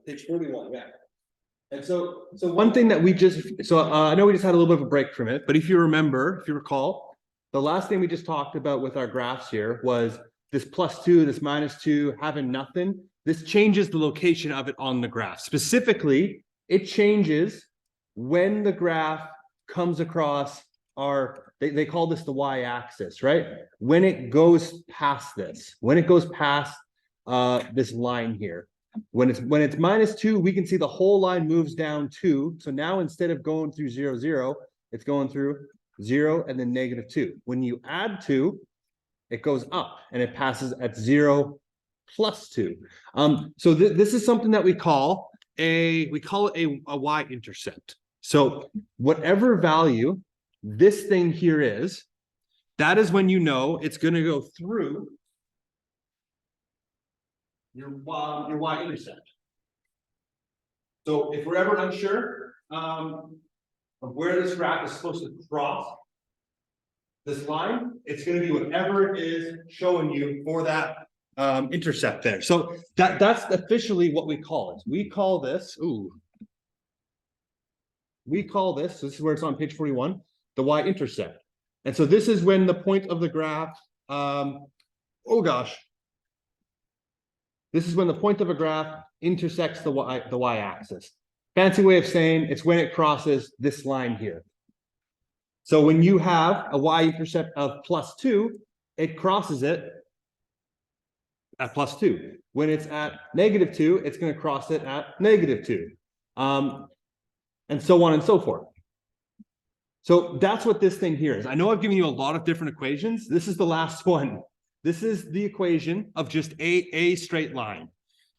Page 41, yeah. And so one thing that we just, I know we just had a little bit of a break from it, but if you remember, if you recall, the last thing we just talked about with our graphs here was this +2, this -2, having nothing. This changes the location of it on the graph. Specifically, it changes when the graph comes across they call this the y-axis, right? When it goes past this, when it goes past this line here. When it's -2, we can see the whole line moves down 2. So now instead of going through 0, 0, it's going through 0 and then -2. When you add 2, it goes up and it passes at 0 plus 2. So this is something that we call it a y-intercept. So whatever value this thing here is, that is when you know it's going to go through your y-intercept. So if we're ever unsure of where this graph is supposed to cross this line, it's going to be whatever it is showing you for that intercept there. So that's officially what we call it. We call this, this is where it's on page 41, the y-intercept. And so this is when the point of the graph, this is when the point of a graph intersects the y-axis. Fancy way of saying it's when it crosses this line here. So when you have a y-intercept of +2, it crosses it at +2. When it's at -2, it's going to cross it at -2. And so on and so forth. So that's what this thing here is. I know I've given you a lot of different equations. This is the last one. This is the equation of just a straight line.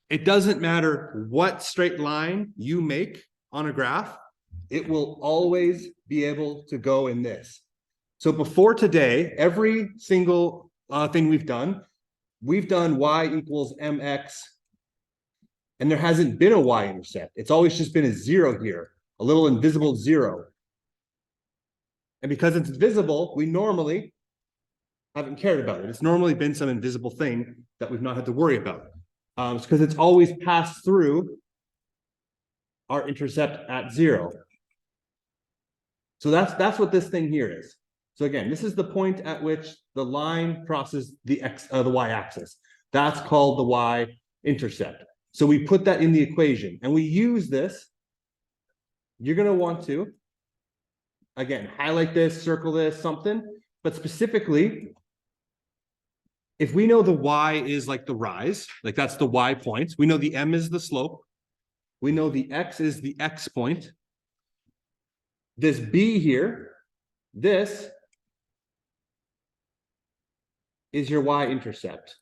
It doesn't matter what straight line you make on a graph, it will always be able to go in this. So before today, every single thing we've done y equals mx, and there hasn't been a y-intercept. It's always just been a 0 here, a little invisible 0. And because it's invisible, we normally haven't cared about it. It's normally been some invisible thing that we've not had to worry about. It's because it's always passed through our intercept at 0. So that's what this thing here is. So again, this is the point at which the line crosses the y-axis. That's called the y-intercept. So we put that in the equation, and we use this. You're going to want to, again, highlight this, circle this, something. But specifically, if we know the y is like the rise, like that's the y point, we know the m is the slope, we know the x is the x point. This b here, this is your y-intercept.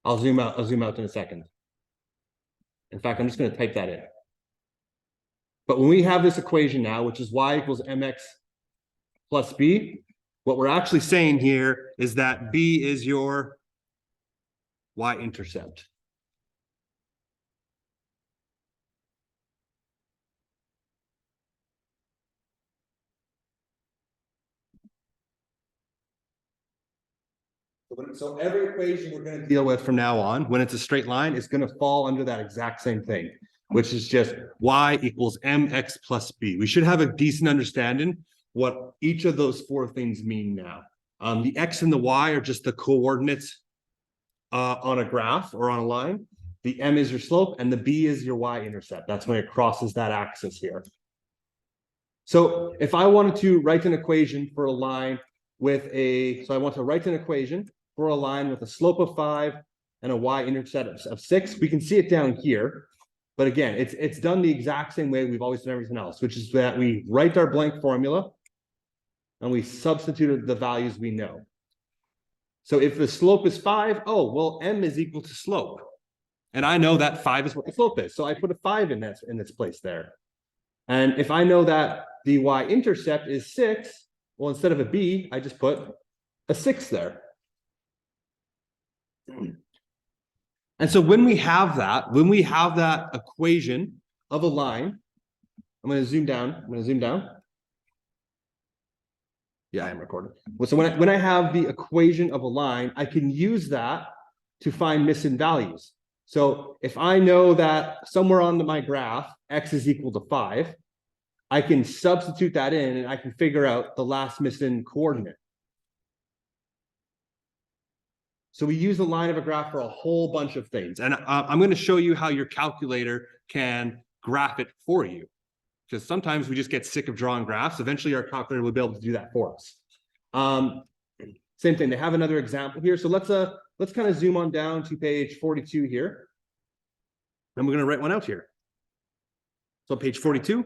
I'll zoom out in a second. In fact, I'm just going to type that in. But when we have this equation now, which is y equals mx plus b, what we're actually saying here is that b is your y-intercept. So every equation we're going to deal with from now on, when it's a straight line, is going to fall under that exact same thing, which is just y equals mx plus b. We should have a decent understanding what each of those 4 things mean now. The x and the y are just the coordinates on a graph or on a line. The m is your slope, and the b is your y-intercept. That's when it crosses that axis here. So if I wanted to write an equation for a line with a slope of 5 and a y-intercept of 6, we can see it down here. But again, it's done the exact same way we've always done everything else, which is that we write our blank formula and we substitute the values we know. So if the slope is 5, m is equal to slope. And I know that 5 is what the slope is. So I put a 5 in its place there. And if I know that the y-intercept is 6, well, instead of a b, I just put a 6 there. And so when we have that equation of a line, I'm going to zoom down. Yeah, I am recording. So when I have the equation of a line, I can use that to find missing values. So if I know that somewhere on my graph, X is equal to 5, I can substitute that in and I can figure out the last missing coordinate. So we use the line of a graph for a whole bunch of things. And I'm going to show you how your calculator can graph it for you. Because sometimes we just get sick of drawing graphs. Eventually our calculator will be able to do that for us. Same thing, they have another example here. So let's kind of zoom on down to page 42 here. And we're going to write one out here. So page 42.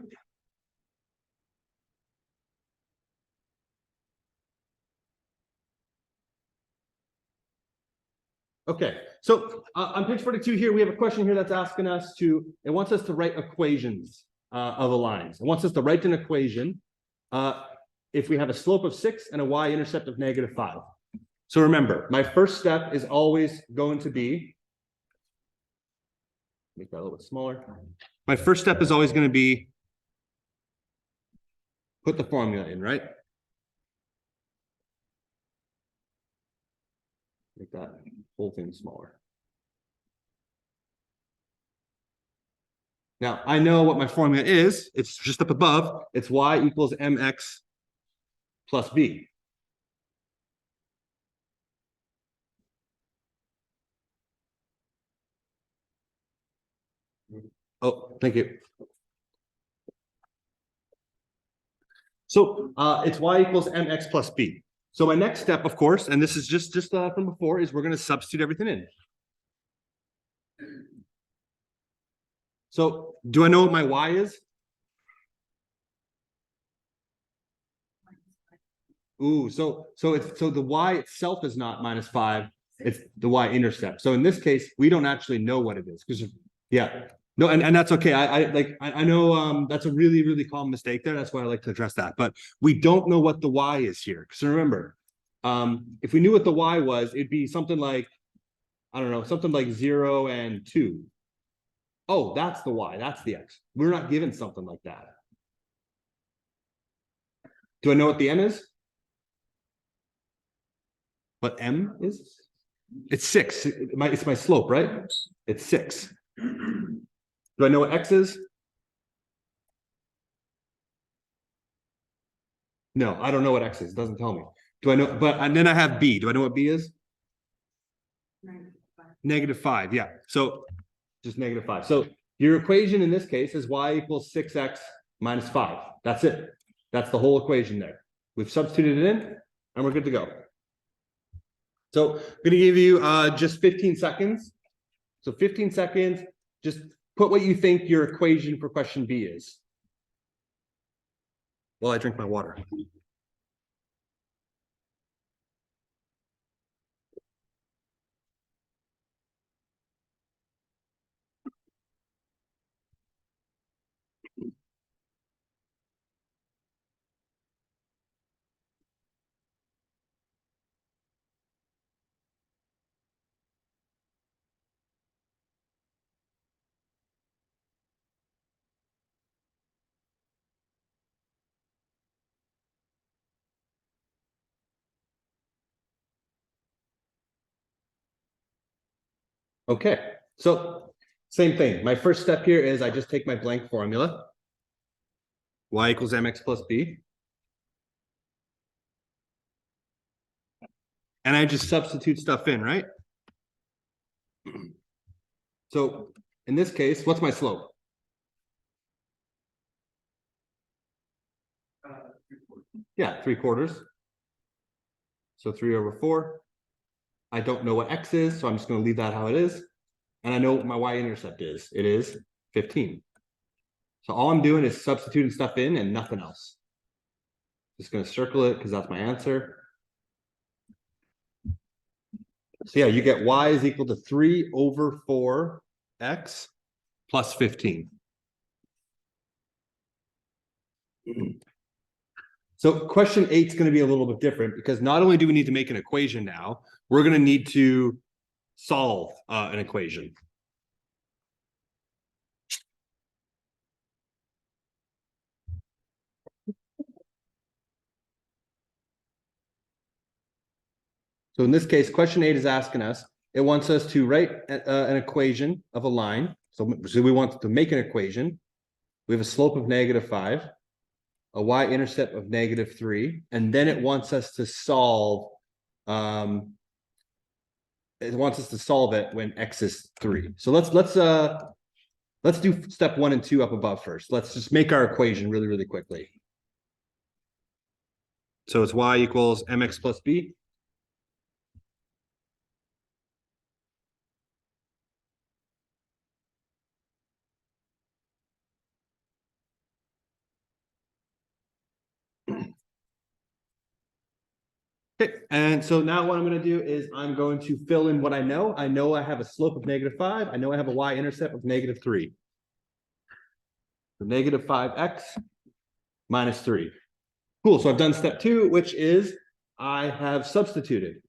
Okay, so on page 42 here, we have a question here that's asking us it wants us to write equations of a line. It wants us to write an equation if we have a slope of 6 and a y-intercept of -5. So remember, my first step is always going to be, make that a little bit smaller. My first step is always going to be put the formula in, right? Make that whole thing smaller. Now, I know what my formula is. It's just up above. It's y equals mx plus b. Oh, thank you. So it's y equals mx plus b. So my next step, of course, and this is just from before, is we're going to substitute everything in. So do I know what my y is? Ooh, so the y itself is not -5, it's the y-intercept. So in this case, we don't actually know what it is, because yeah. No, and that's okay. I know that's a really common mistake there. That's why I like to address that. But we don't know what the y is here. So remember, if we knew what the y was, it'd be something like, I don't know, something like 0 and 2. Oh, that's the y, that's the x. We're not given something like that. Do I know what the m is? What m is? It's 6. It's my slope, right? It's 6. Do I know what x is? No, I don't know what x is. It doesn't tell me. Do I know? And then I have b. Do I know what b is? -5. Yeah. So just -5. So your equation in this case is y equals 6x minus 5. That's it. That's the whole equation there. We've substituted it in and we're good to go. So I'm going to give you just 15 seconds. So 15 seconds, just put what you think your equation for question B is. While I drink my water. Okay, so same thing. My first step here is I just take my blank formula. Y equals mx plus b. And I just substitute stuff in, right? So in this case, what's my slope? Yeah, 3/4. So 3/4. I don't know what x is, so I'm just going to leave that how it is. And I know what my y-intercept is. It is 15. So all I'm doing is substituting stuff in and nothing else. Just going to circle it because that's my answer. So yeah, you get y is equal to 3/4x plus 15. So question 8 is going to be a little bit different because not only do we need to make an equation now, we're going to need to solve an equation. So in this case, question 8 is asking us, it wants us to write an equation of a line. So we want to make an equation. We have a slope of -5, a y-intercept of -3, and then it wants us to solve. It wants us to solve it when x is 3. So let's do step 1 and 2 up above first. Let's just make our equation really quickly. So it's y equals mx plus b. Okay, and so now what I'm going to do is I'm going to fill in what I know. I know I have a slope of -5. I know I have a y-intercept of -3. So -5x minus 3. Cool. So I've done step 2, which is I have substituted.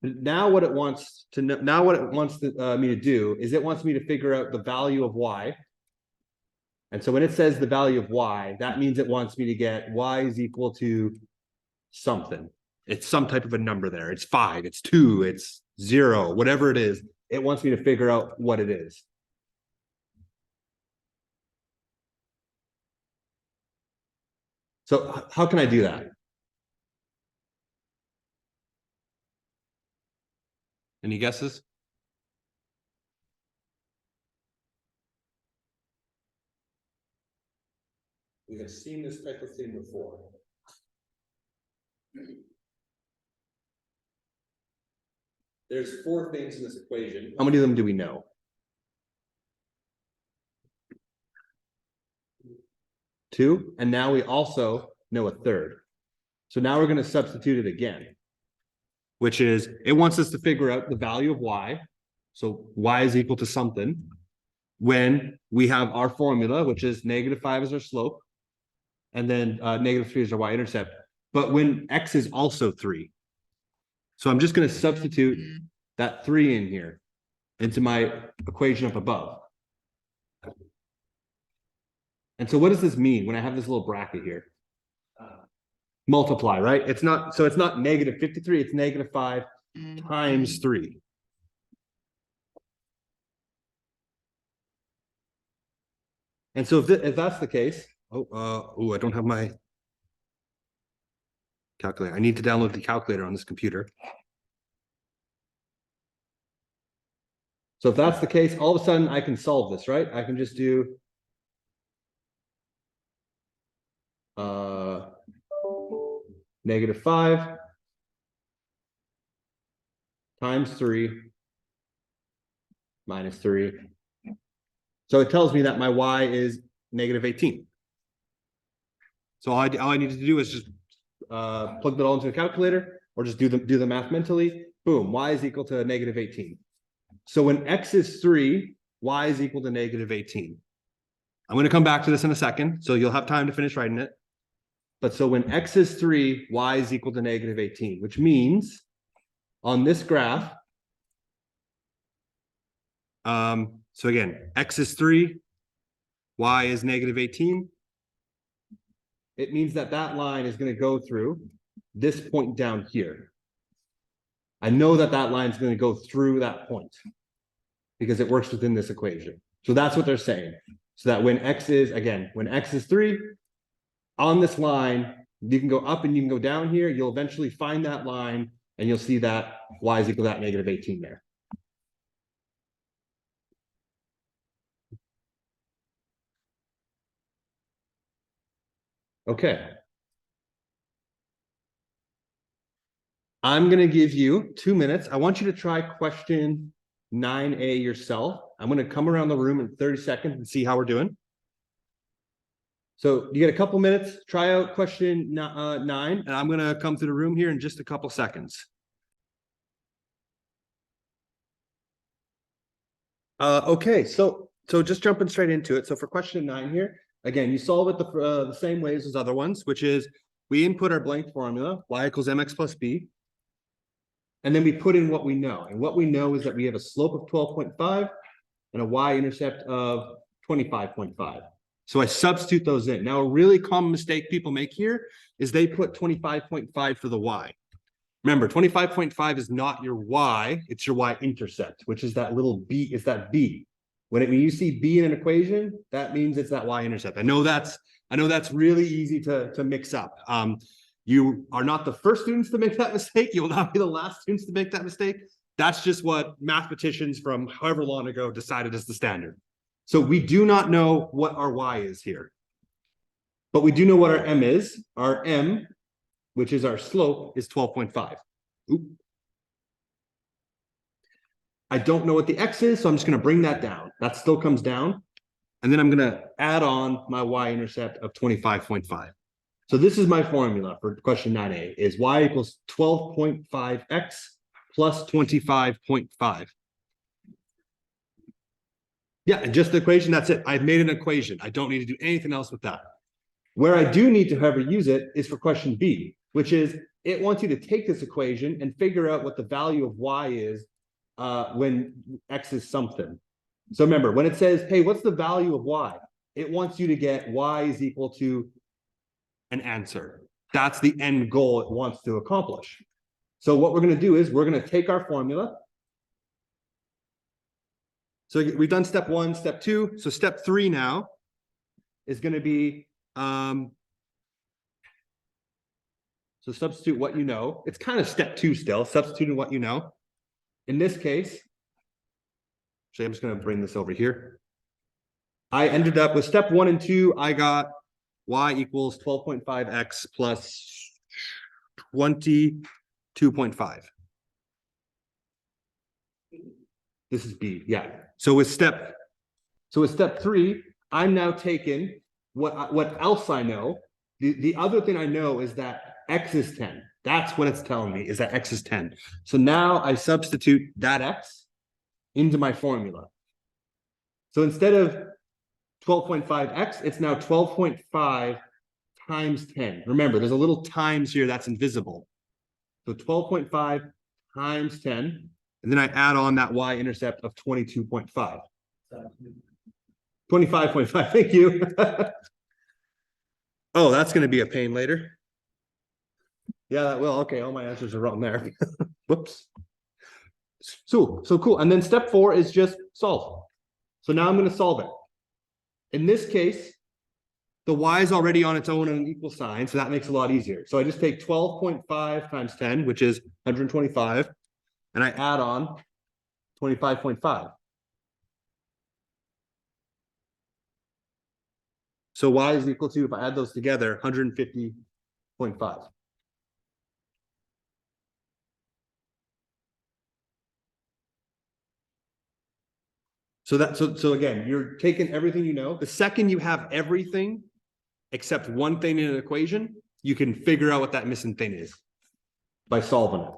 Now what it wants to know, now what it wants me to do is it wants me to figure out the value of y. And so when it says the value of y, that means it wants me to get y is equal to something. It's some type of a number there. It's 5, it's 2, it's 0, whatever it is. It wants me to figure out what it is. So how can I do that? Any guesses? We have seen this type of thing before. There's 4 things in this equation. How many of them do we know? 2, and now we also know a third. So now we're going to substitute it again, which is it wants us to figure out the value of y. So y is equal to something when we have our formula, which is -5 is our slope, and then -3 is our y-intercept. But when x is also 3. So I'm just going to substitute that 3 in here into my equation up above. And so what does this mean when I have this little bracket here? Multiply, right? It's not, so it's not -53, it's -5 times 3. And so if that's the case, I don't have my calculator. I need to download the calculator on this computer. So if that's the case, all of a sudden I can solve this, right? I can just do -5 times 3 minus 3. So it tells me that my y is -18. So all I need to do is just plug that all into a calculator, or just do the math mentally. Boom, y is equal to -18. So when x is 3, y is equal to -18. I'm going to come back to this in a second, so you'll have time to finish writing it. But so when x is 3, y is equal to -18, which means on this graph, so again, x is 3, y is -18. It means that that line is going to go through this point down here. I know that that line is going to go through that point because it works within this equation. So that's what they're saying. So that when x is, again, when x is 3, on this line, you can go up and you can go down here. You'll eventually find that line and you'll see that y is equal to that -18 there. Okay. I'm going to give you 2 minutes. I want you to try question 9A yourself. I'm going to come around the room in 30 seconds and see how we're doing. So you get a couple minutes, try out question 9, and I'm going to come to the room here in just a couple seconds. Okay, so just jumping straight into it. So for question 9 here, again, you solve it the same ways as other ones, which is we input our blank formula, y equals mx plus b, and then we put in what we know. And what we know is that we have a slope of 12.5 and a y-intercept of 25.5. So I substitute those in. Now, a really common mistake people make here is they put 25.5 for the y. Remember, 25.5 is not your y, it's your y-intercept, which is that little b, is that b. When you see b in an equation, that means it's that y-intercept. I know that's really easy to mix up. You are not the first students to make that mistake. You will not be the last students to make that mistake. That's just what mathematicians from however long ago decided as the standard. So we do not know what our y is here. But we do know what our m is. Our m, which is our slope, is 12.5. I don't know what the x is, so I'm just going to bring that down. That still comes down. And then I'm going to add on my y-intercept of 25.5. So this is my formula for question 9a, is y equals 12.5x plus 25.5. Yeah, and just the equation, that's it. I've made an equation. I don't need to do anything else with that. Where I do need to, however, use it is for question B, which is it wants you to take this equation and figure out what the value of y is when x is something. So remember, when it says, hey, what's the value of y? It wants you to get y is equal to an answer. That's the end goal it wants to accomplish. So what we're going to do is we're going to take our formula. So we've done step 1, step 2. So step 3 now is going to be, so substitute what you know. It's kind of step 2 still, substituting what you know. In this case, actually, I'm just going to bring this over here. I ended up with step 1 and 2. I got y equals 12.5x plus 22.5. This is B, yeah. So with step 3, I'm now taking what else I know. The other thing I know is that x is 10. That's what it's telling me, is that x is 10. So now I substitute that x into my formula. So instead of 12.5x, it's now 12.5 times 10. Remember, there's a little times here that's invisible. So 12.5 times 10. And then I add on that y-intercept of 22.5. 25.5, thank you. Oh, that's going to be a pain later. Yeah, that will. Okay, all my answers are wrong there. Whoops. So cool. And then step 4 is just solve. So now I'm going to solve it. In this case, the y is already on its own and an equal sign, so that makes it a lot easier. So I just take 12.5 times 10, which is 125, and I add on 25.5. So y is equal to, if I add those together, 150.5. So again, you're taking everything you know. The second you have everything except one thing in an equation, you can figure out what that missing thing is by solving it.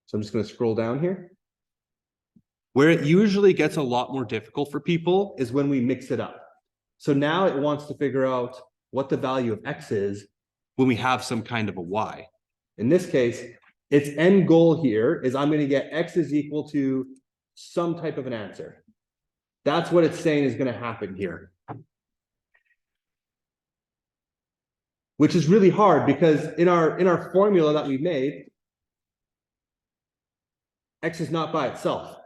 So I'm just going to scroll down here. Where it usually gets a lot more difficult for people is when we mix it up. So now it wants to figure out what the value of x is when we have some kind of a y. In this case, its end goal here is I'm going to get x is equal to some type of an answer. That's what it's saying is going to happen here. Which is really hard because in our formula that we made, x is not by itself.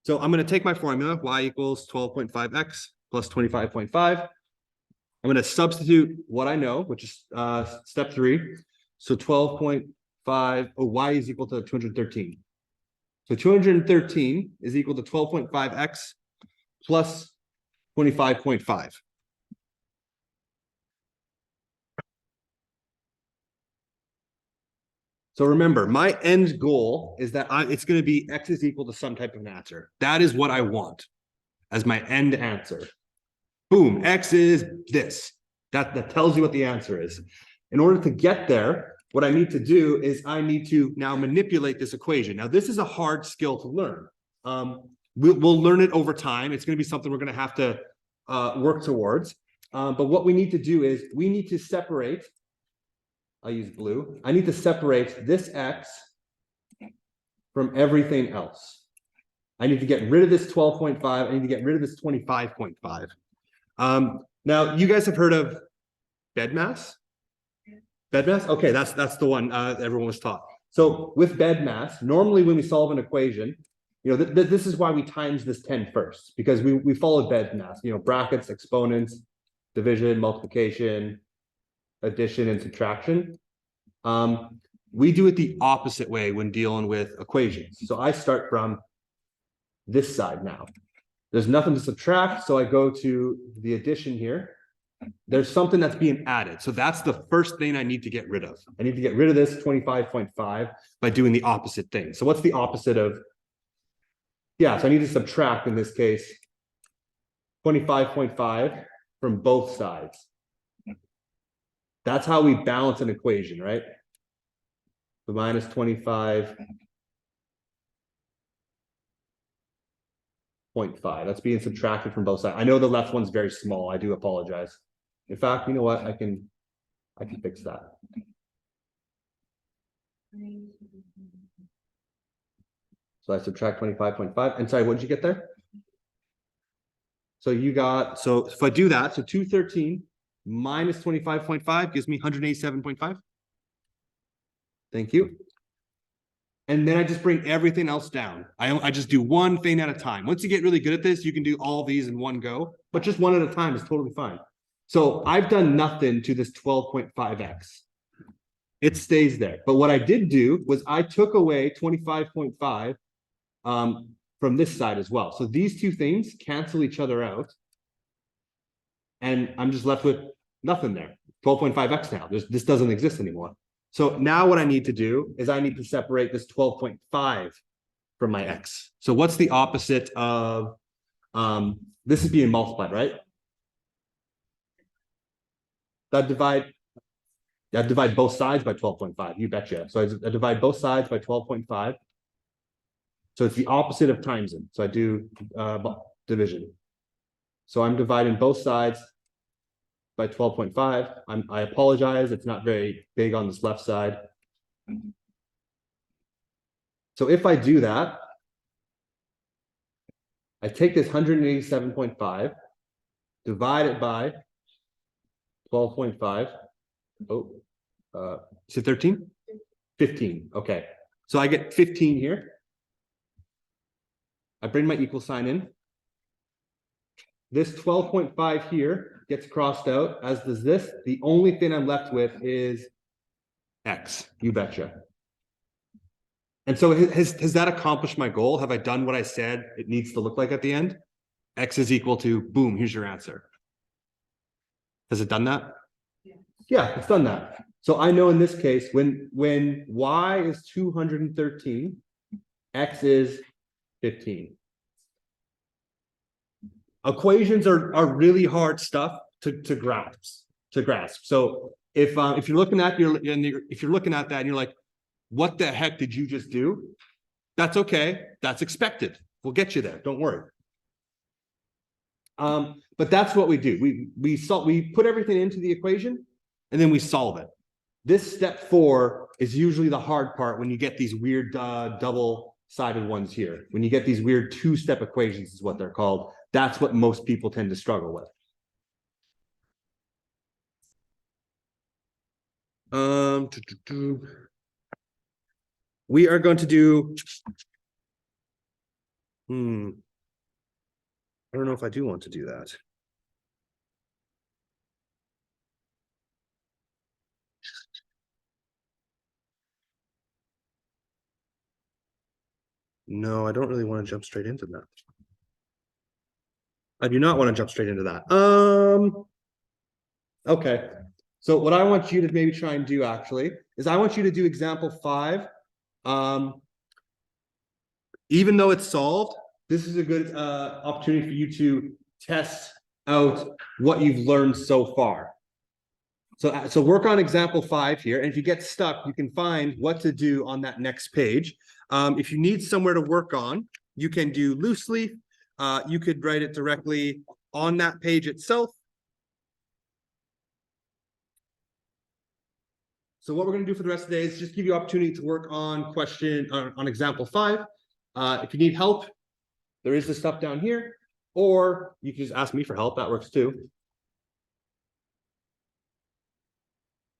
So I'm going to take my formula, y equals 12.5x plus 25.5. I'm going to substitute what I know, which is step 3. So 12.5, y is equal to 213. So 213 is equal to 12.5x plus 25.5. So remember, my end goal is that it's going to be x is equal to some type of an answer. That is what I want as my end answer. Boom, x is this. That tells you what the answer is. In order to get there, what I need to do is I need to now manipulate this equation. Now, this is a hard skill to learn. We'll learn it over time. It's going to be something we're going to have to work towards. But what we need to do is we need to separate. I'll use blue. I need to separate this x from everything else. I need to get rid of this 12.5. I need to get rid of this 25.5. Now, you guys have heard of BEDMAS? BEDMAS? Okay, that's the one everyone was taught. So with BEDMAS, normally when we solve an equation, you know, this is why we times this 10 first, because we followed BEDMAS, you know, brackets, exponents, division, multiplication, addition, and subtraction. We do it the opposite way when dealing with equations. So I start from this side now. There's nothing to subtract, so I go to the addition here. There's something that's being added. So that's the first thing I need to get rid of. I need to get rid of this 25.5 by doing the opposite thing. So what's the opposite of? Yeah, so I need to subtract, in this case, 25.5 from both sides. That's how we balance an equation, right? So minus 25.5. That's being subtracted from both sides. I know the left one's very small. I do apologize. In fact, you know what? I can fix that. So I subtract 25.5. And sorry, what did you get there? So you got, so if I do that, so 213 minus 25.5 gives me 187.5. Thank you. And then I just bring everything else down. I just do one thing at a time. Once you get really good at this, you can do all these in one go, but just one at a time is totally fine. So I've done nothing to this 12.5x. It stays there. But what I did do was I took away 25.5 from this side as well. So these two things cancel each other out. And I'm just left with nothing there. 12.5x now. This doesn't exist anymore. So now what I need to do is I need to separate this 12.5 from my x. So what's the opposite of, this is being multiplied, right? That divide both sides by 12.5, you betcha. So I divide both sides by 12.5. So it's the opposite of timesing. So I do division. So I'm dividing both sides by 12.5. I apologize, it's not very big on this left side. So if I do that, I take this 187.5, divide it by 12.5. Is it 13? 15. Okay. So I get 15 here. I bring my equal sign in. This 12.5 here gets crossed out, as does this. The only thing I'm left with is x. You betcha. And so has that accomplished my goal? Have I done what I said it needs to look like at the end? X is equal to, boom, here's your answer. Has it done that? Yeah, it's done that. So I know in this case, when y is 213, x is 15. Equations are really hard stuff to grasp. So if you're looking at if you're looking at that and you're like, what the heck did you just do? That's okay. That's expected. We'll get you there. Don't worry. But that's what we do. We put everything into the equation and then we solve it. This step 4 is usually the hard part when you get these weird double-sided ones here. When you get these weird 2-step equations is what they're called. That's what most people tend to struggle with. We are going to do, I don't know if I do want to do that. No, I don't really want to jump straight into that. I do not want to jump straight into that. Okay. So what I want you to maybe try and do actually is I want you to do example 5. Even though it's solved, this is a good opportunity for you to test out what you've learned so far. So work on example 5 here. And if you get stuck, you can find what to do on that next page. If you need somewhere to work on, you can do loose leaf. You could write it directly on that page itself. So what we're going to do for the rest of the day is just give you opportunity to work on on example 5. If you need help, there is this stuff down here, or you can just ask me for help. That works too.